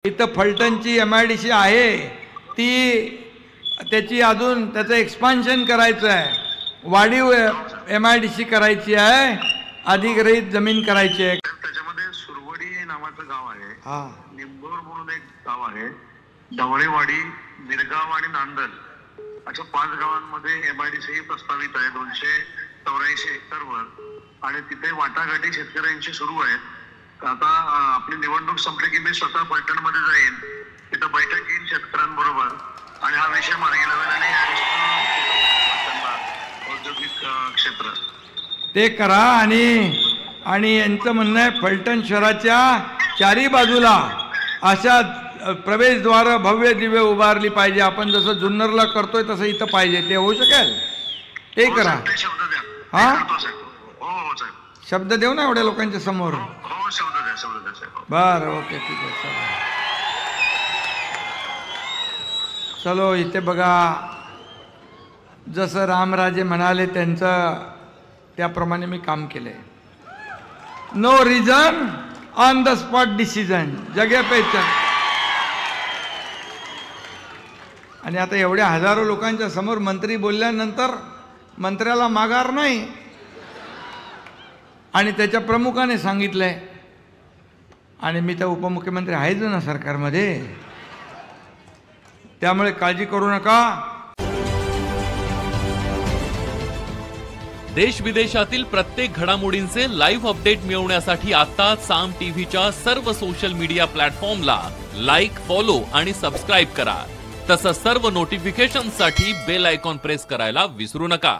इथं फलटणची MIDC आहे ती त्याची अजून त्याचं एक्सपान्शन करायचं आहे, वाढीव MIDC करायची आहे, अधिग्रहित जमीन करायची आहे। त्याच्यामध्ये सुरवडी नावाचं गाव आहे, हां, निंबोर म्हणून एक गाव आहे, डवळेवाडी, मिरगाव आणि नांदल अशा 5 गावांमध्ये MIDC प्रस्तावित आहे 284 हेक्टरवर आणि तिथे वाटाघाटी शेतकऱ्यांची सुरू आहेत। आता आपली निवडणूक संपली की मी स्वतः फलटणमध्ये जाईन, तिथं बैठक घेईन शेतकऱ्यांबरोबर आणि हा विषय मार्गी लावेल आणि औद्योगिक क्षेत्र ते करा। आणि यांचं म्हणणं आहे फलटण शहराच्या चारी बाजूला अशा प्रवेशद्वार भव्य दिव्य उभारली पाहिजे, आपण जसं जुन्नरला करतोय तसं इथं पाहिजे। ते होऊ शकेल? ते करा। शब्द द्या। हा, हो साहेब, शब्द देऊ ना एवढ्या लोकांच्या समोर। हो शब्द द्या साहेब। बरं, ओके, ठीक आहे, चलो इथे बघा, जसं रामराजे म्हणाले त्यांचं त्याप्रमाणे मी काम केलंय। No reason on the spot decision, जगे पेचन। आणि आता एवढ्या हजारो लोकांच्या समोर मंत्री बोलल्यानंतर मंत्र्याला माघार नाही, आणि त्याच्या प्रमुखाने सांगितलंय, आणि मी तर उपमुख्यमंत्री आहेच ना सरकारमध्ये, त्यामुळे काळजी करू नका। देश विदेशातील प्रत्येक घडामोडींचे लाईव्ह अपडेट मिळवण्यासाठी आता साम टीव्हीच्या सर्व सोशल मीडिया प्लॅटफॉर्मला लाईक, फॉलो आणि सबस्क्राईब करा। तसंच सर्व नोटिफिकेशनसाठी बेल आयकॉन प्रेस करायला विसरू नका।